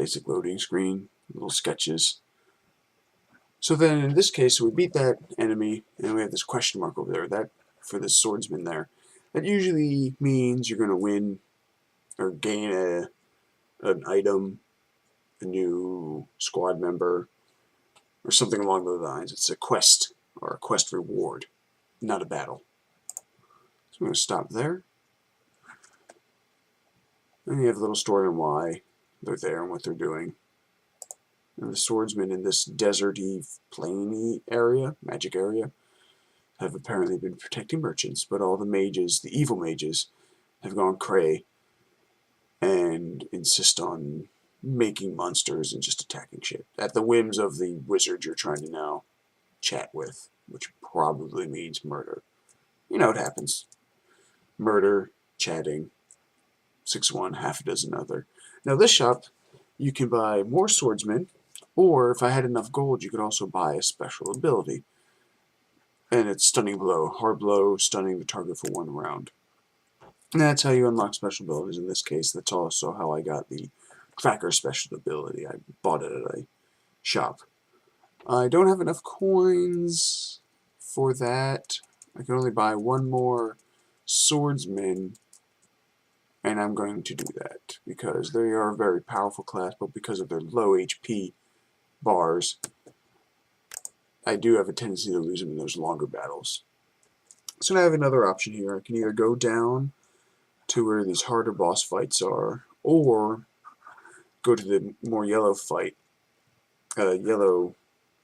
basic loading screen, little sketches. So then in this case, we beat that enemy, and we have this question mark over there, that for the swordsman there. That usually means you're going to win or gain an item, a new squad member, or something along those lines. It's a quest, or a quest reward, not a battle. So I'm going to stop there. And you have a little story on why they're there and what they're doing. And the swordsmen in this deserty, plainy area, magic area, have apparently been protecting merchants, but all the mages, the evil mages, have gone cray and insist on making monsters and just attacking shit at the whims of the wizard you're trying to now chat with, which probably means murder. You know what happens. Murder, chatting, 6-1, half a dozen other. Now this shop, you can buy more swordsmen, or if I had enough gold, you could also buy a special ability. And it's Stunning Blow. Hard blow, stunning the target for 1 round. And that's how you unlock special abilities. In this case, that's also how I got the Tracker special ability. I bought it at a shop. I don't have enough coins for that. I can only buy 1 more swordsman, and I'm going to do that because they are a very powerful class, but because of their low HP bars, I do have a tendency to lose them in those longer battles. So now I have another option here. I can either go down to where these harder boss fights are, or go to the more yellow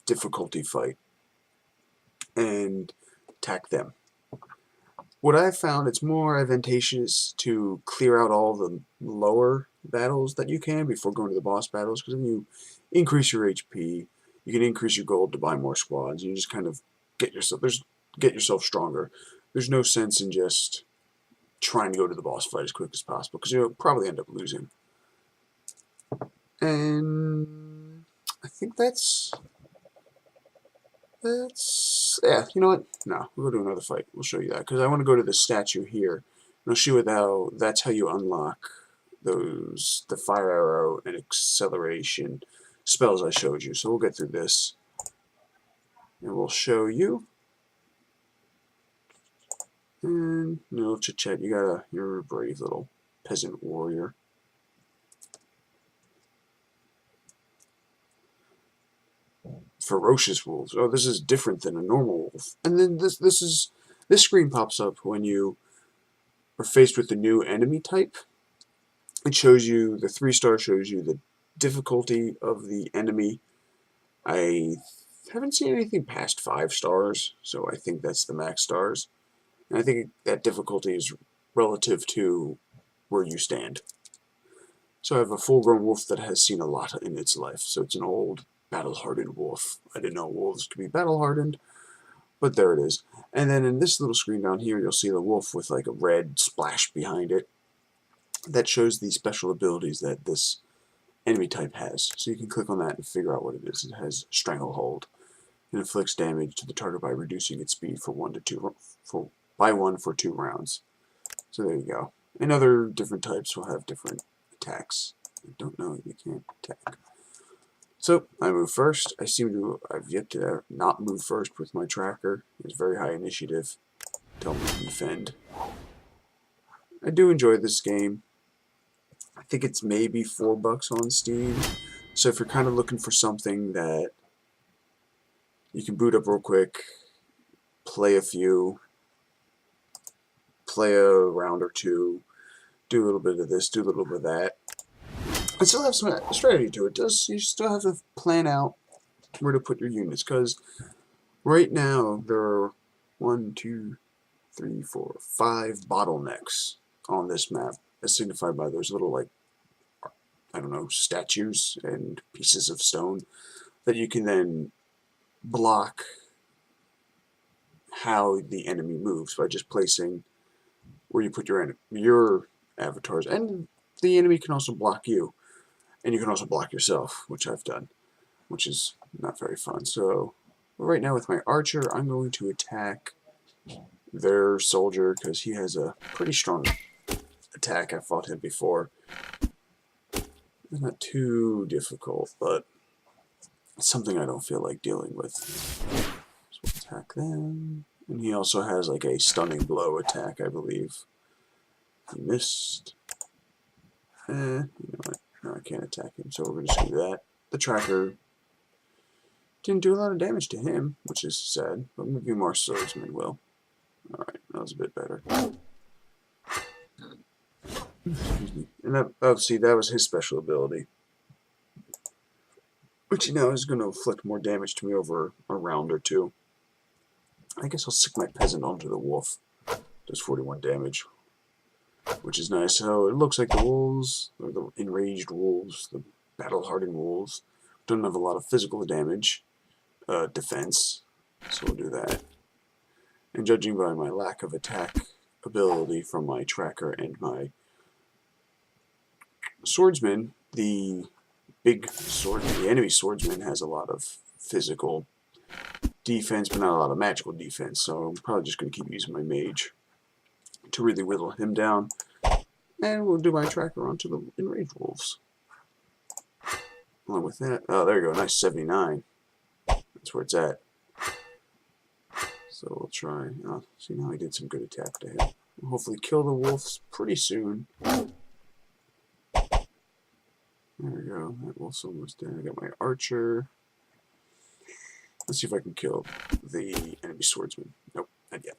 difficulty fight, and attack them. What I've found, it's more advantageous to clear out all the lower battles that you can before going to the boss battles, because then you increase your HP, you can increase your gold to buy more squads, you just kind of get yourself stronger. There's no sense in just trying to go to the boss fight as quick as possible, because you'll probably end up losing. And I think that's yeah, you know what? No, we'll go to another fight. We'll show you that, because I want to go to the statue here. And I'll show you that's how you unlock the fire arrow and acceleration spells I showed you. So we'll get through this, and we'll show you. And no chit chat. You're a brave little peasant warrior. Ferocious wolves. Oh, this is different than a normal wolf. And then this screen pops up when you are faced with the new enemy type. It shows you, the 3-star shows you the difficulty of the enemy. I haven't seen anything past 5 stars, so I think that's the max stars. And I think that difficulty is relative to where you stand. So I have a full-grown wolf that has seen a lot in its life, so it's an old, battle-hardened wolf. I didn't know wolves could be battle-hardened, but there it is. And then in this little screen down here, you'll see the wolf with like a red splash behind it. That shows the special abilities that this enemy type has. So you can click on that and figure out what it is. It has Stranglehold. It inflicts damage to the target by reducing its speed by 1 for 2 rounds. So there you go. And other different types will have different attacks. I don't know if you can't attack. So I move first. I've yet to not move first with my tracker. It's very high initiative. Tell me to defend. I do enjoy this game. I think it's maybe $4 on Steam. So if you're kind of looking for something that you can boot up real quick, play a round or two, do a little bit of this, do a little bit of that, and still have some strategy to it. You still have to plan out where to put your units, because right now there are 1, 2, 3, 4, 5 bottlenecks on this map, as signified by those little, like, I don't know, statues and pieces of stone that you can then block how the enemy moves by just placing where you put your avatars. And the enemy can also block you, and you can also block yourself, which I've done, which is not very fun. So right now with my archer, I'm going to attack their soldier because he has a pretty strong attack. I fought him before. It's not too difficult, but it's something I don't feel like dealing with. So we'll attack them. And he also has like a stunning blow attack, I believe. He missed. You know what? No, I can't attack him, so we're going to do that. The tracker didn't do a lot of damage to him, which is sad, but maybe more swordsmen will. Alright, that was a bit better. Excuse me. And that, oh, see, that was his special ability. Which, you know, is going to inflict more damage to me over a round or two. I guess I'll stick my peasant onto the wolf. Does 41 damage. Which is nice. So it looks like the wolves, or the enraged wolves, the battle-hardened wolves, don't have a lot of physical damage, defense. So we'll do that. And judging by my lack of attack ability from my tracker and my swordsman, the enemy swordsman has a lot of physical defense, but not a lot of magical defense. So I'm probably just going to keep using my mage to really whittle him down. And we'll do my tracker onto the enraged wolves. Along with that, oh, there you go, nice 79. That's where it's at. So we'll try. Oh, see, now I did some good attack to him. We'll hopefully kill the wolves pretty soon. There we go. That wolf's almost dead. I got my archer. Let's see if I can kill the enemy swordsman. Nope, not yet.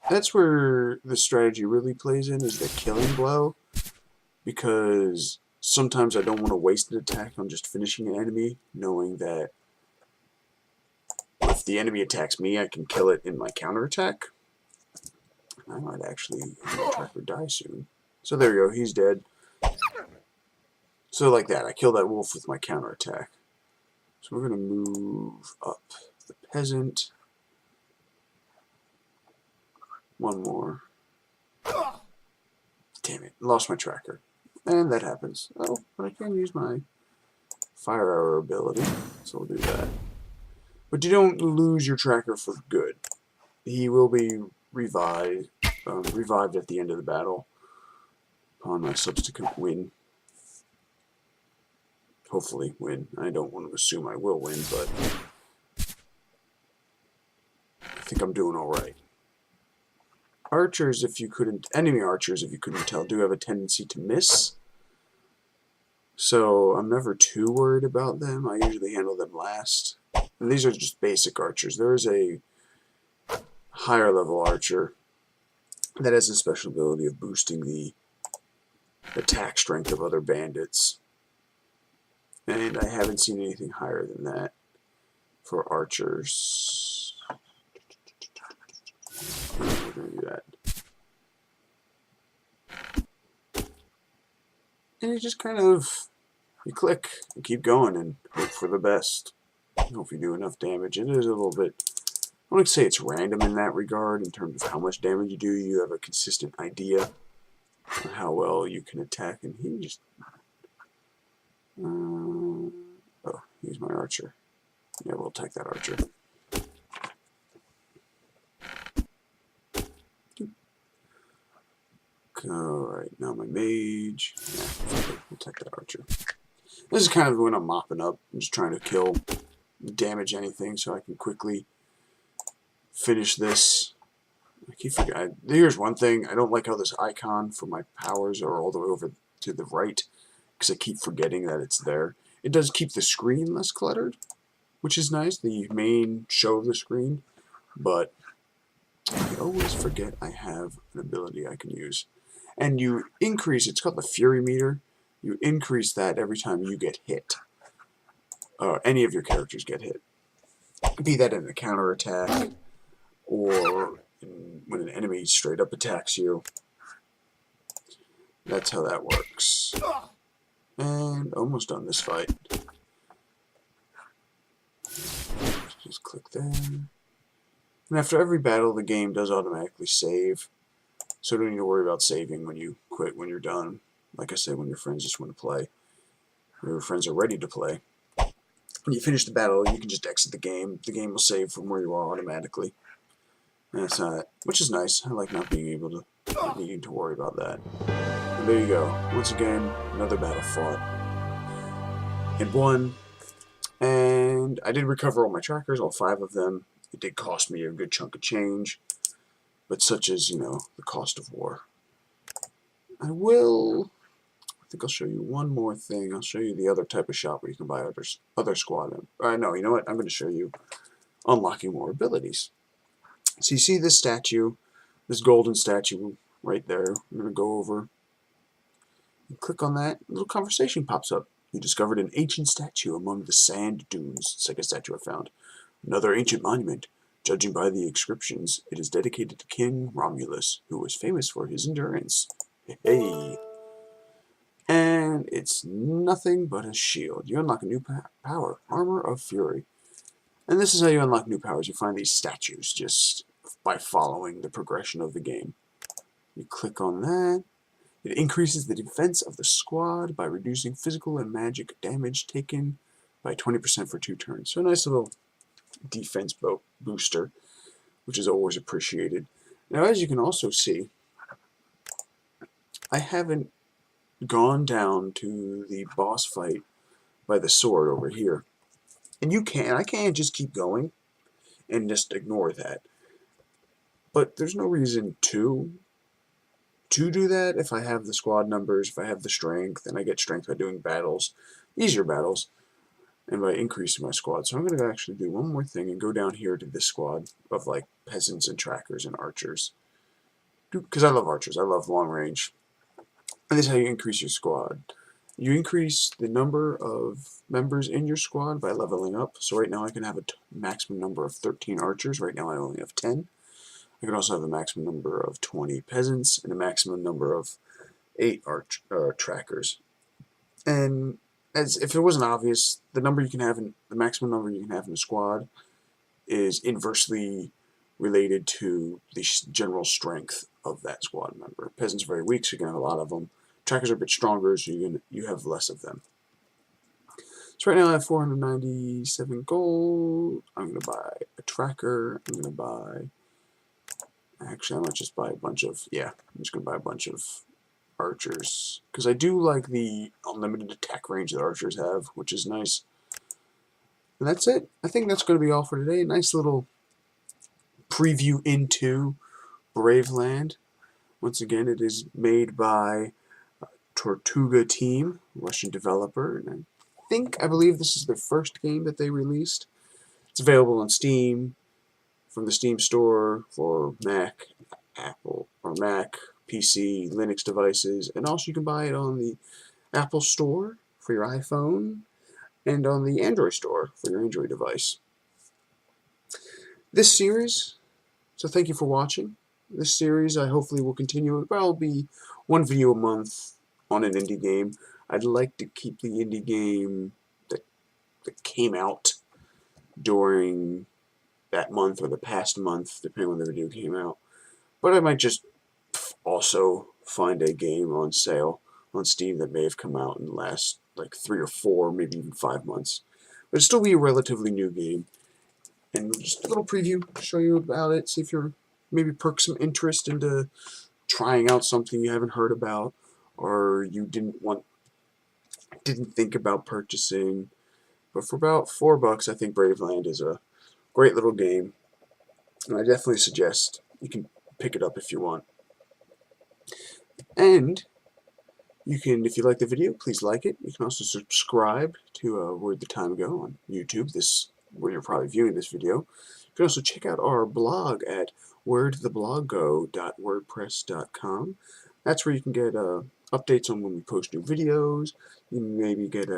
That's where the strategy really plays in, is the killing blow. Because sometimes I don't want to waste an attack on just finishing an enemy, knowing that if the enemy attacks me, I can kill it in my counterattack. I might actually have my tracker die soon. So there you go, he's dead. So like that, I kill that wolf with my counterattack. So we're going to move up the peasant. One more. Damn it, lost my tracker. And that happens. Oh, but I can use my fire arrow ability, so we'll do that. But you don't lose your tracker for good. He will be revived at the end of the battle upon my subsequent win. Hopefully win. I don't want to assume I will win, but I think I'm doing alright. Archers, enemy archers, if you couldn't tell, do have a tendency to miss. So I'm never too worried about them. I usually handle them last. And these are just basic archers. There is a higher level archer that has a special ability of boosting the attack strength of other bandits. And I haven't seen anything higher than that for archers. We're going to do that. And you just kind of, you click and keep going and hope for the best. Hope you do enough damage. It is a little bit, I wouldn't say it's random in that regard in terms of how much damage you do. You have a consistent idea of how well you can attack. And he just, oh, he's my archer. Yeah, we'll attack that archer. Alright, now my mage. Yeah, we'll take that archer. This is kind of when I'm mopping up. I'm just trying to damage anything so I can quickly finish this. I keep forgetting. Here's one thing. I don't like how this icon for my powers are all the way over to the right, because I keep forgetting that it's there. It does keep the screen less cluttered, which is nice, the main show of the screen, but I always forget I have an ability I can use. And you increase, it's called the Fury Meter, you increase that every time you get hit. Any of your characters get hit. Be that in a counterattack, or when an enemy straight up attacks you. That's how that works. And almost done this fight. Just click there. And after every battle, the game does automatically save. So don't need to worry about saving when you quit, when you're done. Like I said, when your friends just want to play. When your friends are ready to play. When you finish the battle, you can just exit the game. The game will save from where you are automatically. And that's which is nice. I like not being able to not needing to worry about that. And there you go. Once again, another battle fought and won. And I did recover all my trackers, all 5 of them. It did cost me a good chunk of change, but such is, you know, the cost of war. I think I'll show you one more thing. I'll show you the other type of shop where you can buy other squad. No, you know what? I'm going to show you unlocking more abilities. So you see this statue, this golden statue right there. I'm going to go over and click on that. A little conversation pops up. You discovered an ancient statue among the sand dunes. Second statue I found. Another ancient monument. Judging by the inscriptions, it is dedicated to King Romulus, who was famous for his endurance. Hey! And it's nothing but a shield. You unlock a new power, Armor of Fury. And this is how you unlock new powers. You find these statues just by following the progression of the game. You click on that. It increases the defense of the squad by reducing physical and magic damage taken by 20% for 2 turns. So a nice little defense booster, which is always appreciated. Now, as you can also see, I haven't gone down to the boss fight by the sword over here. And I can't just keep going and just ignore that. But there's no reason to do that if I have the squad numbers, if I have the strength, and I get strength by doing battles, easier battles, and by increasing my squad. So I'm going to actually do one more thing and go down here to this squad of like peasants and trackers and archers. Because I love archers, I love long range. And this is how you increase your squad. You increase the number of members in your squad by leveling up. So right now I can have a maximum number of 13 archers. Right now I only have 10. I can also have a maximum number of 20 peasants and a maximum number of 8 trackers. And as if it wasn't obvious, the maximum number you can have in a squad is inversely related to the general strength of that squad member. Peasants are very weak, so you can have a lot of them. Trackers are a bit stronger, so you have less of them. So right now I have 497 gold. I'm going to buy a tracker. I'm going to buy... Actually, I might just buy a bunch of... Yeah, I'm just going to buy a bunch of archers. Because I do like the unlimited attack range that archers have, which is nice. And that's it. I think that's going to be all for today. A nice little preview into Braveland. Once again, it is made by Tortuga Team, Russian developer, and I believe this is their first game that they released. It's available on Steam, from the Steam store for Mac, Apple, or Mac, PC, Linux devices, and also you can buy it on the Apple Store for your iPhone, and on the Android Store for your Android device. This series, so thank you for watching. This series I hopefully will continue. It will be one video a month on an indie game. I'd like to keep the indie game that came out during that month or the past month, depending on when the video came out. But I might just also find a game on sale on Steam that may have come out in the last like 3 or 4, maybe even 5 months. But it'll still be a relatively new game. And just a little preview, show you about it, see if you're maybe perk some interest into trying out something you haven't heard about, or you didn't think about purchasing. But for about $4, I think Braveland is a great little game, and I definitely suggest you can pick it up if you want. And you can, if you like the video, please like it. You can also subscribe to Where'd the Time Go on YouTube, where you're probably viewing this video. You can also check out our blog at where'dthebloggo.wordpress.com. That's where you can get updates on when we post new videos. You can maybe get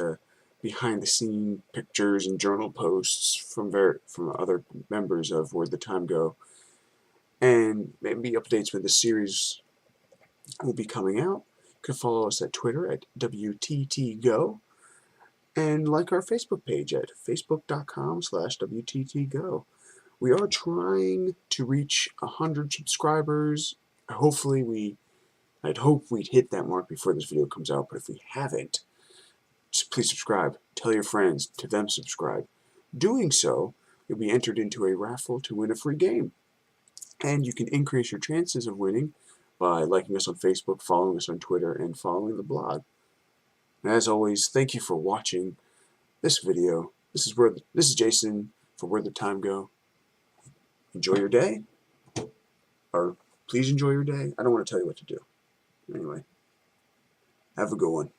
behind-the-scene pictures and journal posts from other members of Where'd the Time Go, and maybe updates when the series will be coming out. You can follow us at Twitter at WTTGo, and like our Facebook page at facebook.com/WTTGo. We are trying to reach 100 subscribers. I'd hope we'd hit that mark before this video comes out, but if we haven't, please subscribe. Tell your friends to them subscribe. Doing so, you'll be entered into a raffle to win a free game. And you can increase your chances of winning by liking us on Facebook, following us on Twitter, and following the blog. And as always, thank you for watching this video. This is Jason for Where the Time Go. Enjoy your day, or please enjoy your day. I don't want to tell you what to do. Anyway, have a good one.